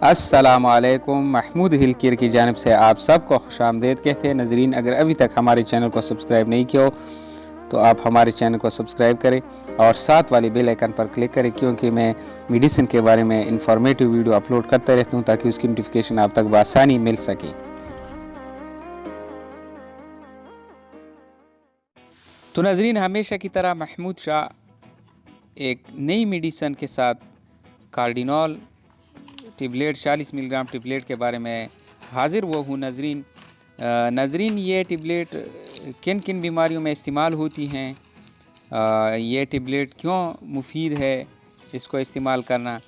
अस्सलामुअलैकुम। महमूद हिल केयर की जानिब से आप सबको खुशामदीद कहते हैं। नज़रीन, अगर अभी तक हमारे चैनल को सब्सक्राइब नहीं किया हो तो आप हमारे चैनल को सब्सक्राइब करें और साथ वाली बेल आइकन पर क्लिक करें, क्योंकि मैं मेडिसिन के बारे में इंफॉर्मेटिव वीडियो अपलोड करता रहता हूँ ताकि उसकी नोटिफिकेशन आप तक बआसानी मिल सके। तो नज़रीन, हमेशा की तरह महमूद शाह एक नई मेडिसिन के साथ कार्डिनॉल टिबलेट 40 मिलीग्राम टिबलेट के बारे में हाजिर हुआ हूँ। नज़रीन, ये टिबलेट किन किन बीमारियों में इस्तेमाल होती हैं, ये टिबलेट क्यों मुफीद है इसको इस्तेमाल करना।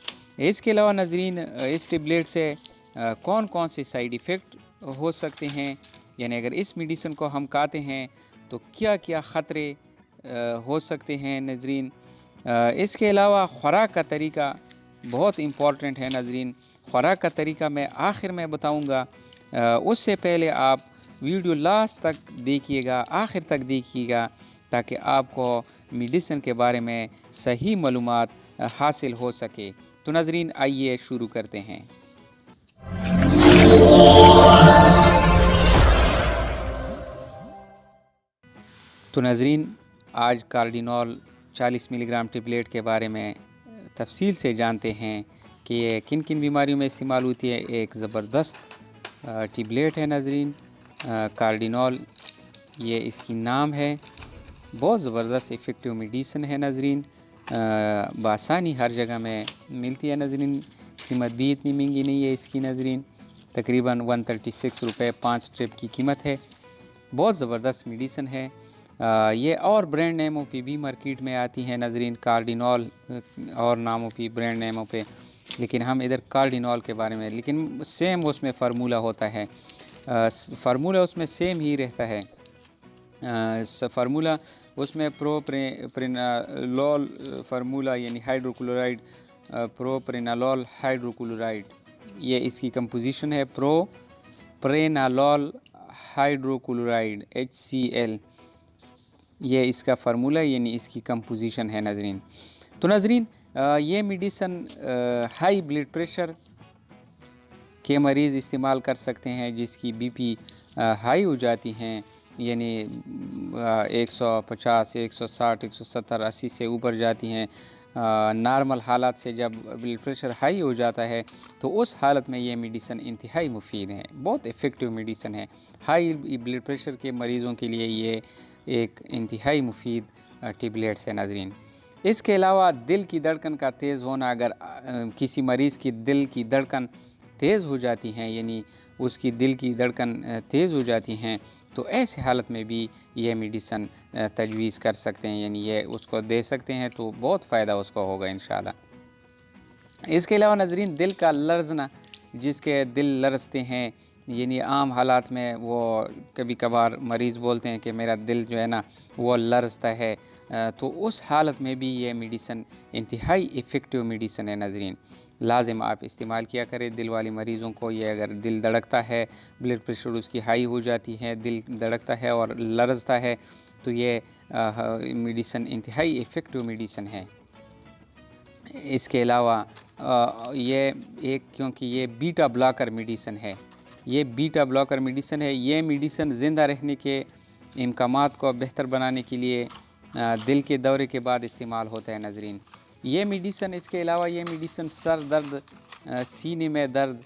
इसके अलावा नज़रीन, इस टिबलेट से कौन कौन से साइड इफ़ेक्ट हो सकते हैं, यानी अगर इस मेडिसिन को हम खाते हैं तो क्या क्या ख़तरे हो सकते हैं। नज़रीन, इसके अलावा ख़ुराक का तरीका बहुत इम्पॉर्टेंट है। नज़रीन, ख़ुराक का तरीका मैं आखिर में बताऊंगा, उससे पहले आप वीडियो लास्ट तक देखिएगा, आखिर तक देखिएगा, ताकि आपको मेडिसिन के बारे में सही मालूमात हासिल हो सके। तो नज़रीन, आइए शुरू करते हैं। तो नज़रीन, आज कार्डिनॉल 40 मिलीग्राम टिबलेट के बारे में तफसील से जानते हैं कि ये किन किन बीमारियों में इस्तेमाल होती है। एक ज़बरदस्त टिबलेट है नज़रीन, कार्डिनॉल ये इसकी नाम है। बहुत ज़बरदस्त इफ़ेक्टिव मेडिसिन है नज़रीन, बआसानी हर जगह में मिलती है। नज़रीन, कीमत भी इतनी महंगी नहीं है इसकी। नज़रीन, तकरीबन 136 रुपये 5 स्ट्रिप की कीमत है। बहुत ज़बरदस्त मेडिसिन है। ये और ब्रांड नेमों पे भी मार्केट में आती हैं नज़रीन, कार्डिनॉल और नामों पे, ब्रांड नेमों पे, लेकिन हम इधर कार्डिनॉल के बारे में, लेकिन सेम उसमें फ़ार्मूला होता है, फ़ार्मूला उसमें सेम ही रहता है। फ़ार्मूला उसमें प्रोप्रेनालोल फार्मूला यानी हाइड्रोक्लोराइड, प्रोप्रेनालोल हाइड्रोक्लोराइड, ये इसकी कंपोजिशन है। प्रोप्रेनालोल हाइड्रोक्लोराइड HCl, ये इसका फार्मूला यानी इसकी कंपोजिशन है नज़रीन। तो नज़रीन, ये मेडिसिन हाई ब्लड प्रेशर के मरीज़ इस्तेमाल कर सकते हैं, जिसकी BP हाई हो जाती हैं, यानी 150, 160, 170, 80 से ऊपर जाती हैं। नॉर्मल हालात से जब ब्लड प्रेशर हाई हो जाता है तो उस हालत में ये मेडिसिन इंतहाई मुफीद है, बहुत इफ़ेक्टिव मेडिसिन है। हाई ब्लड प्रेशर के मरीज़ों के लिए ये एक इंतहाई मुफीद टिबलेट्स है नज़रीन। इसके अलावा दिल की धड़कन का तेज़ होना, अगर किसी मरीज़ की दिल की धड़कन तेज़ हो जाती हैं, यानी उसकी दिल की धड़कन तेज़ हो जाती हैं, तो ऐसे हालत में भी ये मेडिसिन तजवीज़ कर सकते हैं, यानी ये उसको दे सकते हैं, तो बहुत फ़ायदा उसको होगा इंशाल्लाह। इसके अलावा नज़रीन, दिल का लर्जना, जिसके दिल लरजते हैं, यानी आम हालात में वो कभी कभार मरीज़ बोलते हैं कि मेरा दिल जो है ना वो लरजता है, तो उस हालत में भी ये मेडिसिन इंतहाई इफ़ेक्टिव मेडिसिन है नज़रीन। लाजिम आप इस्तेमाल किया करें दिल वाले मरीज़ों को। ये अगर दिल धड़कता है, ब्लड प्रेशर उसकी हाई हो जाती है, दिल धड़कता है और लरजता है, तो ये मेडिसिन इंतहाई इफ़ेक्टिव मेडिसिन है। इसके अलावा ये एक, क्योंकि ये बीटा ब्लॉकर मेडिसिन है, ये बीटा ब्लॉकर मेडिसिन है, ये मेडिसिन ज़िंदा रहने के इम्कामात को बेहतर बनाने के लिए दिल के दौरे के बाद इस्तेमाल होता है नज़रीन, ये मेडिसिन। इसके अलावा ये मेडिसिन सर दर्द, सीने में दर्द,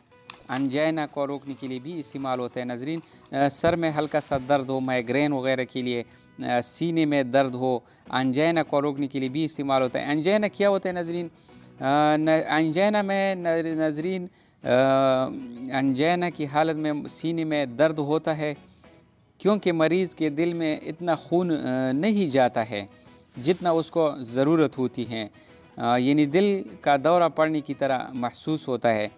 अंजाइना को रोकने के लिए भी इस्तेमाल होता है नज़रीन। सर में हल्का सा दर्द हो, माइग्रेन वगैरह के लिए, सीने में दर्द हो, अंजाइना को रोकने के लिए भी इस्तेमाल होता है। अंजाइना क्या होता है नज़रीन? अंजाइना में नज़रीन, अंजाइना की हालत में सीने में दर्द होता है, क्योंकि मरीज़ के दिल में इतना खून नहीं जाता है जितना उसको ज़रूरत होती है, यानी दिल का दौरा पड़ने की तरह महसूस होता है।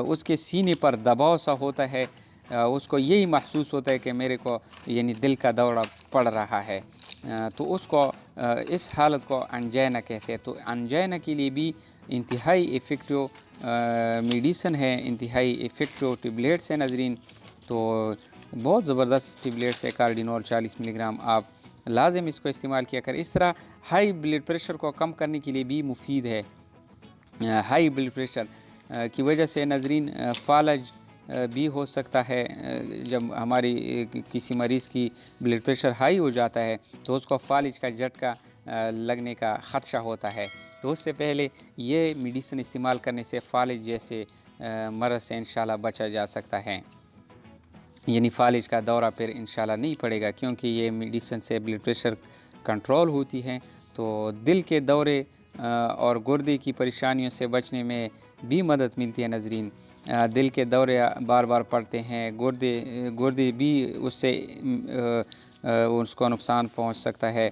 उसके सीने पर दबाव सा होता है, उसको यही महसूस होता है कि मेरे को यानी दिल का दौरा पड़ रहा है, तो उसको इस हालत को अंजाइना कहते हैं। तो अंजाइना के लिए भी इंतहाई इफ़ेक्टिव मेडिसिन है, इंतहाई इफ़ेक्टिव टिबलेट्स है नज़रीन। तो बहुत ज़बरदस्त टिबलेट्स है कार्डिनॉल 40 मिलीग्राम, आप लाजिम इसको इस्तेमाल किया करें। इस तरह हाई ब्लड प्रेशर को कम करने के लिए भी मुफीद है। हाई ब्लड प्रेशर की वजह से नाज़रीन फालज भी हो सकता है। जब हमारी किसी मरीज़ की ब्लड प्रेशर हाई हो जाता है तो उसको फालिज का झटका लगने का ख़दशा होता है। तो उससे पहले ये मेडिसिन इस्तेमाल करने से फालिज जैसे मरज़ से इंशाल्लाह बचा जा सकता है, यानी फालिज का दौरा फिर इंशाल्लाह नहीं पड़ेगा, क्योंकि ये मेडिसिन से ब्लड प्रेशर कंट्रोल होती है। तो दिल के दौरे और गुर्दे की परेशानियों से बचने में भी मदद मिलती है नाज़रीन। दिल के दौरे बार बार पड़ते हैं, गुर्दे भी उससे उसको नुकसान पहुंच सकता है।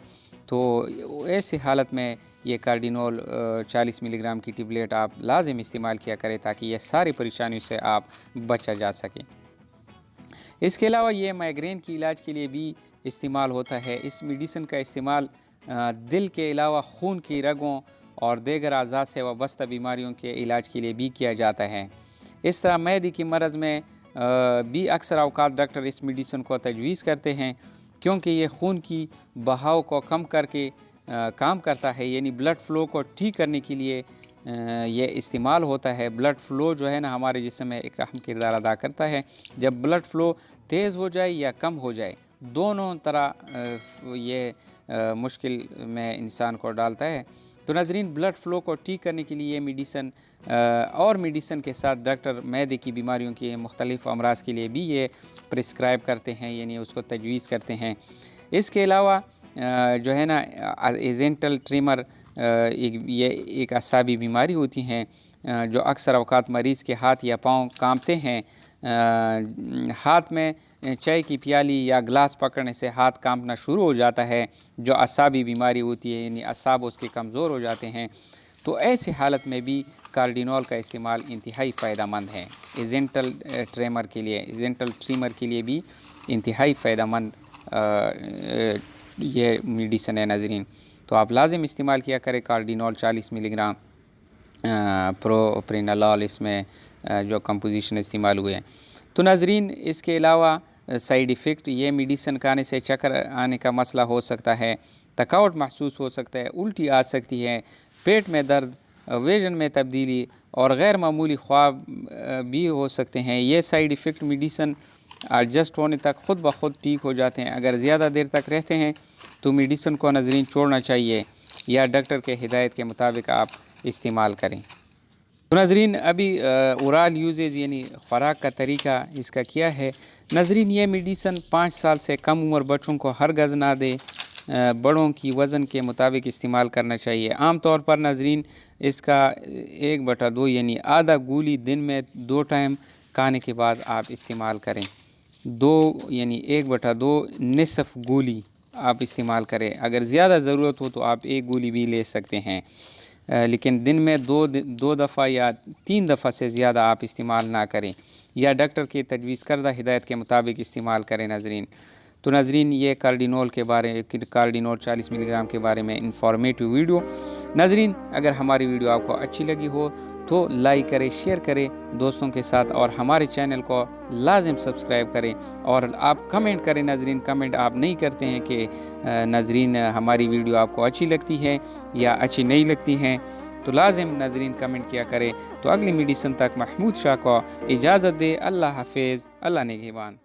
तो ऐसी हालत में ये कार्डिनोल 40 मिलीग्राम की टेबलेट आप लाजिम इस्तेमाल किया करें, ताकि ये सारी परेशानियों से आप बचा जा सके। इसके अलावा ये माइग्रेन के इलाज के लिए भी इस्तेमाल होता है। इस मेडिसिन का इस्तेमाल दिल के अलावा खून की रगों और दीगर अज़ा से वाबस्ता बीमारियों के इलाज के लिए भी किया जाता है। इस तरह मैदे की मरज़ में भी अक्सर अवकात डॉक्टर इस मेडिसिन को तजवीज़ करते हैं, क्योंकि ये खून की बहाव को कम करके काम करता है, यानी ब्लड फ़्लो को ठीक करने के लिए ये इस्तेमाल होता है। ब्लड फ़्लो जो है ना हमारे जिस्म में एक अहम किरदार अदा करता है। जब ब्लड फ़्लो तेज़ हो जाए या कम हो जाए, दोनों तरह ये मुश्किल में इंसान को डालता है। तो नाज़रीन, ब्लड फ़्लो को ठीक करने के लिए ये मेडिसिन और मेडिसिन के साथ डॉक्टर मैदे की बीमारियों के मुख्तलिफ़ अमराज़ के लिए भी ये प्रिस्क्राइब करते हैं, यानी उसको तजवीज़ करते हैं। इसके अलावा जो है ना एजेंटल ट्रिमर ये एक असाबी बीमारी होती हैं जो अक्सर अवकात मरीज़ के हाथ या पाँव कांपते हैं। हाथ में चाय की प्याली या ग्लास पकड़ने से हाथ कांपना शुरू हो जाता है, जो असाबी बीमारी होती है, यानी असाब उसके कमज़ोर हो जाते हैं। तो ऐसी हालत में भी कार्डिनोल का इस्तेमाल इंतहाई फ़ायदेमंद है। एजेंटल ट्रीमर के लिए भी इंतहाई फ़ायदेमंद ये मेडिसिन है नाज़रीन। तो आप लाजिम इस्तेमाल किया करें कार्डिनोल 40 मिलीग्राम प्रोप्रेनालॉल इसमें जो कंपोजिशन इस्तेमाल हुए हैं। तो नाज़रीन, इसके अलावा साइड इफ़ेक्ट, ये मेडिसिन खाने से चक्कर आने का मसला हो सकता है, थकावट महसूस हो सकता है, उल्टी आ सकती है, पेट में दर्द, विजन में तब्दीली और गैर मामूली ख्वाब भी हो सकते हैं। ये साइड इफ़ेक्ट मेडिसिन एडजस्ट होने तक ख़ुद ब खुद ठीक हो जाते हैं। अगर ज़्यादा देर तक रहते हैं तो मेडिसिन को नाज़रीन छोड़ना चाहिए या डॉक्टर के हिदायत के मुताबिक आप इस्तेमाल करें। तो नाज़रीन, अभी ओरल यूजेज यानी ख़ुराक का तरीका इसका क्या है। नाज़रीन, ये मेडिसिन 5 साल से कम उम्र बच्चों को हरगज़ ना दे, बड़ों की वज़न के मुताबिक इस्तेमाल करना चाहिए। आम तौर पर नाज़रीन इसका 1/2 यानी आधा गोली दिन में 2 टाइम खाने के बाद आप इस्तेमाल करें। 2 यानी 1/2 निसफ़ गोली आप इस्तेमाल करें। अगर ज़्यादा ज़रूरत हो तो आप 1 गोली भी ले सकते हैं, लेकिन दिन में 2 दफ़ा या 3 दफ़ा से ज़्यादा आप इस्तेमाल ना करें, या डॉक्टर की तजवीज़ करदा हिदायत के मुताबिक इस्तेमाल करें नाज़रीन। तो नाज़रीन, ये कार्डिनोल 40 मिलीग्राम के बारे में इंफॉर्मेटिव वीडियो। नाज़रीन, अगर हमारी वीडियो आपको अच्छी लगी हो तो लाइक करें, शेयर करें दोस्तों के साथ, और हमारे चैनल को लाजिम सब्सक्राइब करें। और आप कमेंट करें नाज़रीन। कमेंट आप नहीं करते हैं कि नाज़रीन हमारी वीडियो आपको अच्छी लगती है या अच्छी नहीं लगती हैं, तो लाजिम नाज़रीन कमेंट किया करें। तो अगली मेडिसिन तक महमूद शाह को इजाज़त दे। अल्लाह हाफिज़, अल्लाह निगहबान।